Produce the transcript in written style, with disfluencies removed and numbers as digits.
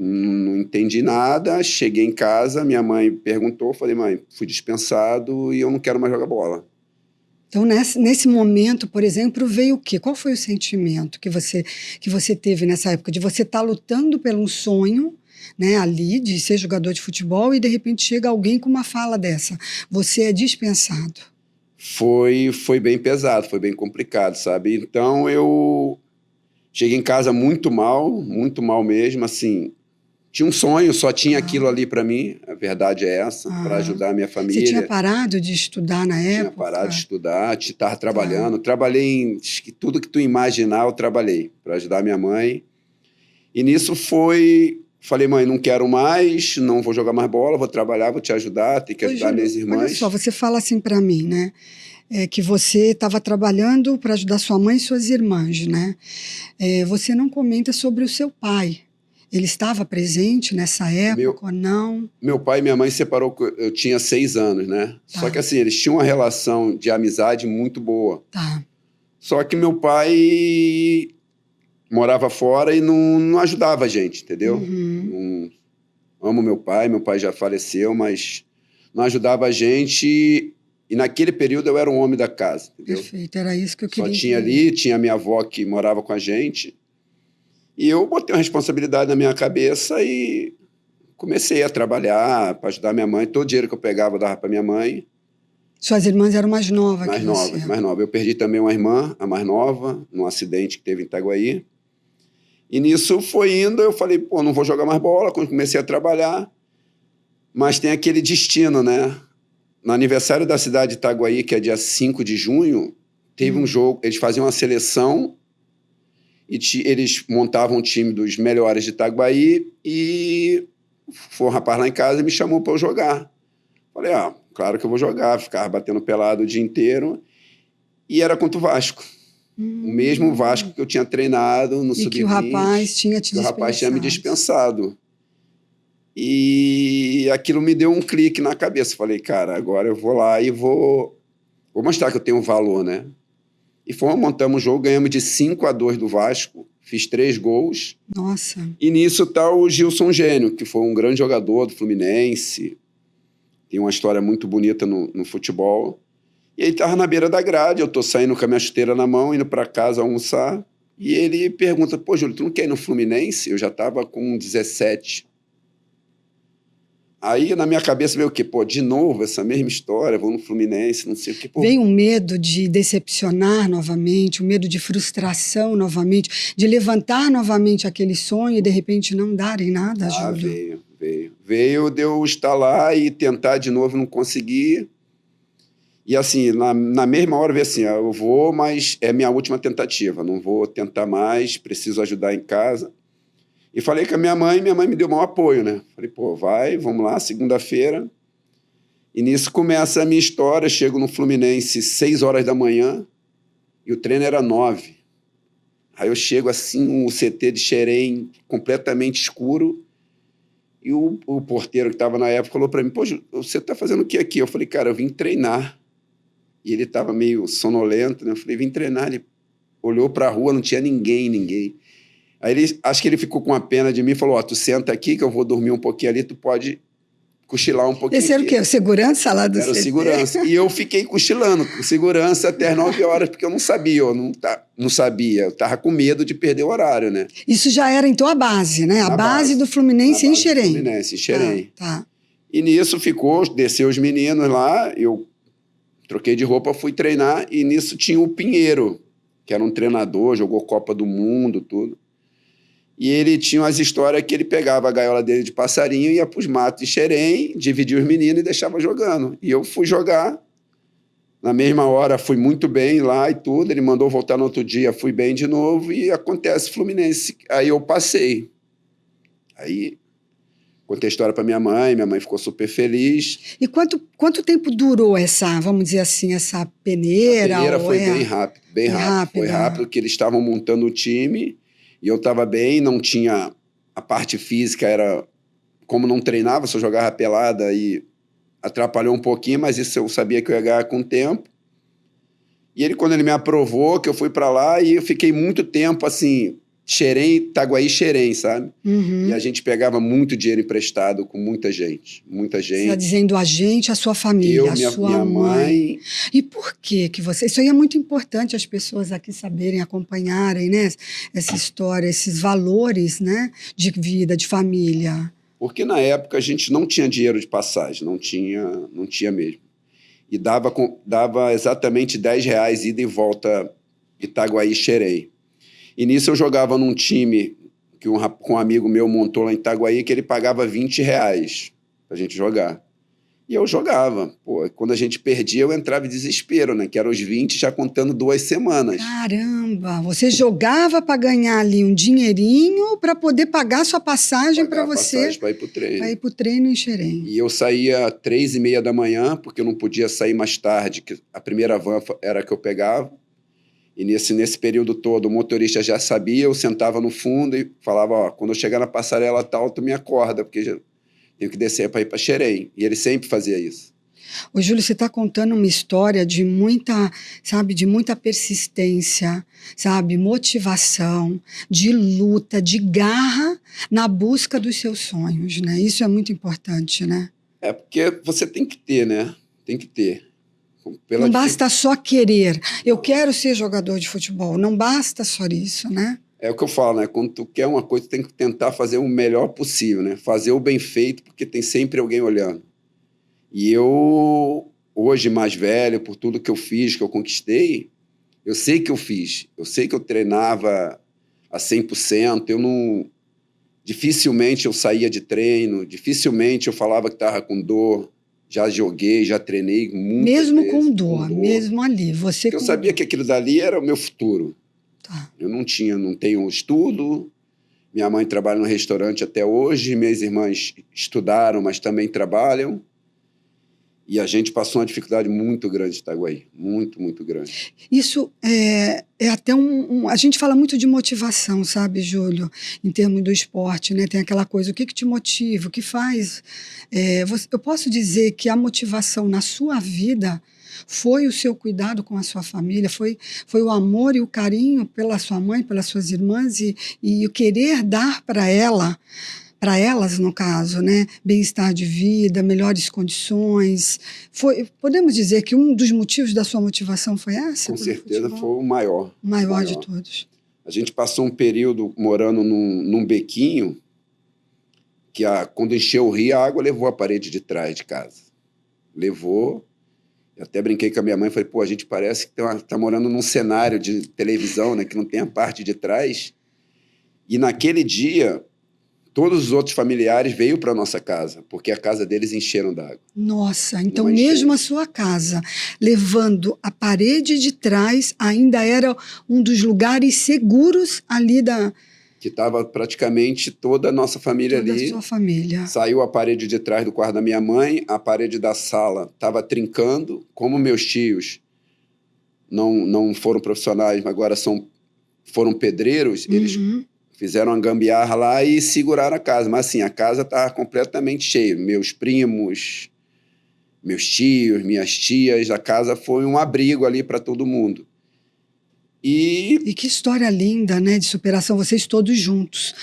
Não entendi nada, cheguei em casa, minha mãe perguntou, falei, mãe, fui dispensado e eu não quero mais jogar bola. Então, nesse momento, por exemplo, veio o quê? Qual foi o sentimento que você teve nessa época? De você estar lutando por um sonho, né, ali, de ser jogador de futebol, e de repente chega alguém com uma fala dessa. Você é dispensado. Foi bem pesado, foi bem complicado, sabe? Então, eu cheguei em casa muito mal mesmo, assim. Tinha um sonho, só tinha aquilo ali para mim, a verdade é essa, para ajudar a minha família. Você tinha parado de estudar na época? Tinha parado de estudar, estava trabalhando. Trabalhei em tudo que tu imaginar, eu trabalhei para ajudar a minha mãe. E nisso falei, mãe, não quero mais, não vou jogar mais bola, vou trabalhar, vou te ajudar, tenho que ajudar minhas irmãs. Olha só, você fala assim para mim, né? Que você estava trabalhando para ajudar sua mãe e suas irmãs, né? Você não comenta sobre o seu pai. Ele estava presente nessa época ou não? Meu pai e minha mãe se separou, eu tinha 6 anos, né? Tá. Só que assim, eles tinham uma relação de amizade muito boa. Tá. Só que meu pai morava fora e não ajudava a gente, entendeu? Amo meu pai já faleceu, mas não ajudava a gente. E naquele período eu era um homem da casa, entendeu? Perfeito, era isso que eu queria Só tinha ali, tinha minha avó que morava com a gente. E eu botei uma responsabilidade na minha cabeça e comecei a trabalhar para ajudar minha mãe. Todo o dinheiro que eu pegava eu dava para minha mãe. Suas irmãs eram mais novas que você? Mais nova. Eu perdi também uma irmã, a mais nova, num acidente que teve em Itaguaí. E nisso foi indo, eu falei, pô, não vou jogar mais bola. Quando comecei a trabalhar, mas tem aquele destino, né? No aniversário da cidade de Itaguaí, que é dia 5 de junho, teve um jogo, eles faziam uma seleção e eles montavam um time dos melhores de Itaguaí e foi um rapaz lá em casa e me chamou para eu jogar. Falei, claro que eu vou jogar, ficava batendo pelado o dia inteiro. E era contra o Vasco. O mesmo Vasco que eu tinha treinado no Sub-20. E que o rapaz tinha te dispensado. O rapaz tinha me dispensado. E aquilo me deu um clique na cabeça. Falei, cara, agora eu vou lá e vou mostrar que eu tenho valor, né? E montamos o jogo, ganhamos de 5-2 do Vasco, fiz 3 gols. Nossa. E nisso tá o Gilson Gênio, que foi um grande jogador do Fluminense, tem uma história muito bonita no futebol. E ele tava na beira da grade, eu tô saindo com a minha chuteira na mão, indo para casa almoçar, e ele pergunta, pô, Júlio, tu não quer ir no Fluminense? Eu já tava com 17. Aí, na minha cabeça, veio o quê? Pô, de novo, essa mesma história, vou no Fluminense, não sei o quê. Pô. Veio um medo de decepcionar novamente, um medo de frustração novamente, de levantar novamente aquele sonho e, de repente, não darem nada, Júlio? Veio de eu estar lá e tentar de novo, não conseguir. E, assim, na mesma hora, veio assim, eu vou, mas é minha última tentativa, não vou tentar mais, preciso ajudar em casa. E falei com a minha mãe me deu maior apoio, né? Falei, pô, vai, vamos lá, segunda-feira. E nisso começa a minha história, chego no Fluminense 6 horas da manhã e o treino era 9. Aí eu chego assim, o CT de Xerém completamente escuro e o porteiro que estava na época falou para mim, pô, você está fazendo o que aqui? Eu falei, cara, eu vim treinar. E ele estava meio sonolento, né? Eu falei, vim treinar. Ele olhou para a rua, não tinha ninguém. Aí acho que ele ficou com a pena de mim e falou, tu senta aqui que eu vou dormir um pouquinho ali, tu pode cochilar um pouquinho. Esse era o quê? O segurança lá do CT? Era o segurança. E eu fiquei cochilando com segurança até as 9 horas, porque eu não sabia, eu tava com medo de perder o horário, né? Isso já era, então, a base, né? A base do Fluminense em Xerém. Fluminense, em Xerém. Tá. E nisso desceu os meninos lá, eu troquei de roupa, fui treinar, e nisso tinha o Pinheiro, que era um treinador, jogou Copa do Mundo, tudo. E ele tinha umas histórias que ele pegava a gaiola dele de passarinho, ia para os matos de Xerém, dividia os meninos e deixava jogando. E eu fui jogar. Na mesma hora, fui muito bem lá e tudo. Ele mandou voltar no outro dia, fui bem de novo. E acontece Fluminense. Aí eu passei. Aí contei a história para minha mãe ficou super feliz. E quanto tempo durou essa, vamos dizer assim, essa peneira? A peneira foi bem rápido. Foi rápido, porque eles estavam montando o time. E eu estava bem, não tinha... A parte física era... Como não treinava, só jogava pelada e atrapalhou um pouquinho, mas isso eu sabia que eu ia ganhar com o tempo. E quando ele me aprovou, que eu fui para lá, e eu fiquei muito tempo, assim, Xerém, Itaguaí, Xerém, sabe? Uhum. E a gente pegava muito dinheiro emprestado com muita gente. Muita Você está gente. dizendo a gente, a sua família, Eu, a minha sua mãe. E por que você... Isso aí é muito importante as pessoas aqui saberem, acompanharem, né? Essa história, esses valores, né? De vida, de família. Porque na época a gente não tinha dinheiro de passagem, não tinha mesmo. E dava exatamente R$ 10 ida e volta Itaguaí, Xerém. E nisso eu jogava num time que um amigo meu montou lá em Itaguaí, que ele pagava R$ 20 pra gente jogar. E eu jogava. Pô, quando a gente perdia, eu entrava em desespero, né? Que eram os 20 já contando 2 semanas. Caramba! Você jogava para ganhar ali um dinheirinho para poder pagar sua passagem para você. Passagem para ir pro treino. Para ir para o treino em Xerém. E eu saía às 3h30 da manhã, porque eu não podia sair mais tarde, que a primeira van era a que eu pegava. E nesse período todo, o motorista já sabia, eu sentava no fundo e falava, ó, quando eu chegar na passarela tal, tu me acorda, porque já tenho que descer para ir para Xerém. E ele sempre fazia isso. Ô, Júlio, você está contando uma história de muita, sabe, de muita persistência, sabe, motivação, de luta, de garra na busca dos seus sonhos, né? Isso é muito importante, né? É porque você tem que ter, né? Tem que ter. Não basta só querer. Eu quero ser jogador de futebol. Não basta só isso, né? É o que eu falo, né? Quando tu quer uma coisa, tu tem que tentar fazer o melhor possível, né? Fazer o bem feito, porque tem sempre alguém olhando. E eu, hoje mais velho, por tudo que eu fiz, que eu conquistei, eu sei que eu fiz. Eu sei que eu treinava a 100%. Dificilmente eu saía de treino, dificilmente eu falava que estava com dor. Já joguei, já treinei muitas mesmo vezes. Com dor, mesmo ali. Porque eu sabia que aquilo dali era o meu futuro. Tá. Eu não tenho estudo. Minha mãe trabalha no restaurante até hoje. Minhas irmãs estudaram, mas também trabalham. E a gente passou uma dificuldade muito grande em Itaguaí. Muito, muito grande. Isso é até a gente fala muito de motivação, sabe, Júlio? Em termos do esporte, né? Tem aquela coisa, o que te motiva, o que faz... eu posso dizer que a motivação na sua vida foi o seu cuidado com a sua família, foi o amor e o carinho pela sua mãe, pelas suas irmãs e o querer dar para elas, no caso, né? Bem-estar de vida, melhores condições. Podemos dizer que um dos motivos da sua motivação foi essa? Com certeza foi o maior. O maior de todos. A gente passou um período morando num bequinho que quando encheu o rio, a água levou a parede de trás de casa. Levou. Eu até brinquei com a minha mãe, falei, pô, a gente parece que tá morando num cenário de televisão, né? Que não tem a parte de trás. E naquele dia... todos os outros familiares veio para nossa casa, porque a casa deles encheram d'água. Nossa, então mesmo a sua casa, levando a parede de trás, ainda era um dos lugares seguros ali que estava praticamente toda a nossa família ali. Toda a sua família. Saiu a parede de trás do quarto da minha mãe, a parede da sala estava trincando, como meus tios não foram profissionais, mas agora foram pedreiros, eles... fizeram uma gambiarra lá e seguraram a casa. Mas assim, a casa estava completamente cheia. Meus primos, meus tios, minhas tias, a casa foi um abrigo ali para todo mundo. E que história linda, né, de superação, vocês todos juntos.